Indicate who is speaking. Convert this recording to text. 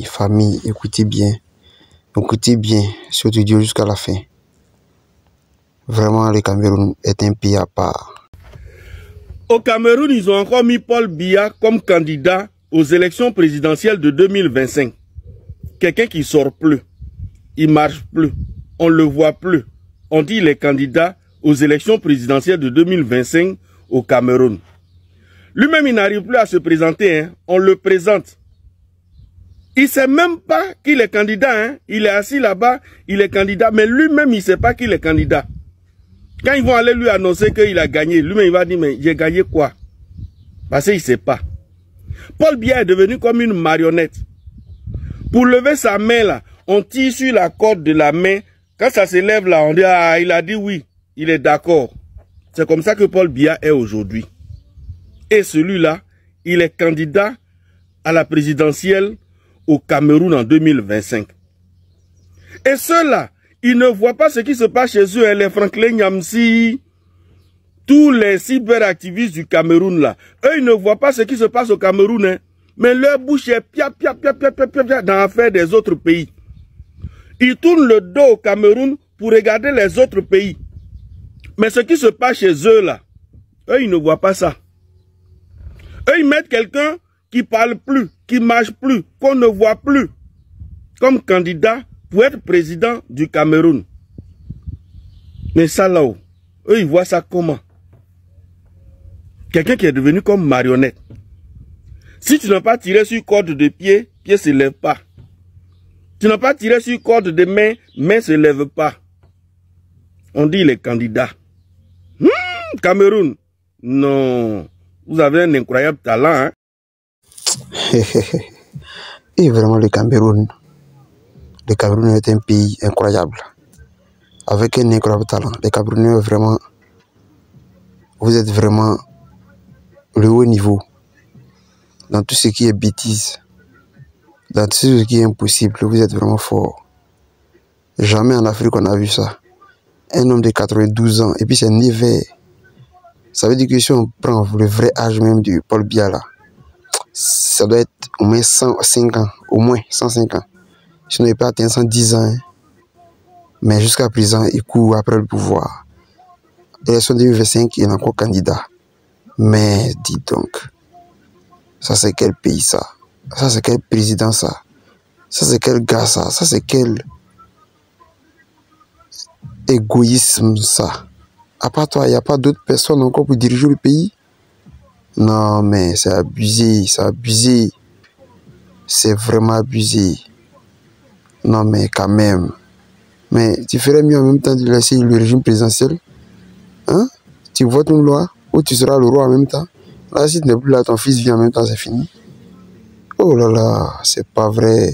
Speaker 1: Famille, écoutez bien, surtout Dieu jusqu'à la fin. Vraiment, le Cameroun est un pays à part.
Speaker 2: Au Cameroun, ils ont encore mis Paul Biya comme candidat aux élections présidentielles de 2025. Quelqu'un qui sort plus, il marche plus, on le voit plus. On dit les candidats aux élections présidentielles de 2025 au Cameroun. Lui-même, il n'arrive plus à se présenter, hein. On le présente. Il ne sait même pas qu'il est candidat, hein. Il est assis là-bas, il est candidat, mais lui-même, il ne sait pas qu'il est candidat. Quand ils vont aller lui annoncer qu'il a gagné, lui-même, il va dire, mais j'ai gagné quoi? Parce qu'il ne sait pas. Paul Biya est devenu comme une marionnette. Pour lever sa main, là, on tire sur la corde de la main. Quand ça se lève, là, on dit, ah, il a dit oui, il est d'accord. C'est comme ça que Paul Biya est aujourd'hui. Et celui-là, il est candidat à la présidentielle au Cameroun en 2025. Et ceux-là, ils ne voient pas ce qui se passe chez eux, hein, les Franklin Nyamsi, tous les cyberactivistes du Cameroun là. Eux, ils ne voient pas ce qui se passe au Cameroun, hein, mais leur bouche est pia dans l'affaire des autres pays. Ils tournent le dos au Cameroun pour regarder les autres pays. Mais ce qui se passe chez eux là, eux, ils ne voient pas ça. Eux, ils mettent quelqu'un qui parle plus, qui marche plus, qu'on ne voit plus, comme candidat pour être président du Cameroun. Mais ça là-haut, eux, ils voient ça comment? Quelqu'un qui est devenu comme marionnette. Si tu n'as pas tiré sur corde de pied, pied ne se lève pas. Tu n'as pas tiré sur corde de main, main ne se lève pas. On dit les candidats. Cameroun, non. Vous avez un incroyable talent, hein?
Speaker 1: Et vraiment, le Cameroun est un pays incroyable. Avec un incroyable talent. Les Camerounais, vraiment, vous êtes vraiment le haut niveau. Dans tout ce qui est bêtise. Dans tout ce qui est impossible, vous êtes vraiment fort. Jamais en Afrique on a vu ça. Un homme de 92 ans, et puis c'est né vert. Ça veut dire que si on prend le vrai âge même de Paul Biya là, ça doit être au moins 105 ans, au moins 105 ans. Sinon il peut atteindre 110 ans. Hein. Mais jusqu'à présent, il court après le pouvoir. Élection 2025, il est encore candidat. Mais dis donc, ça c'est quel pays ça? Ça c'est quel président ça? Ça c'est quel gars ça? Ça c'est quel égoïsme ça? À part toi, il n'y a pas d'autres personnes encore pour diriger le pays? Non, mais c'est abusé, c'est abusé. C'est vraiment abusé. Non, mais quand même. Mais tu ferais mieux en même temps de laisser le régime présidentiel. Hein? Tu votes une loi où tu seras le roi en même temps. Là, si tu n'es plus là, ton fils vient en même temps, c'est fini. Oh là là, c'est pas vrai.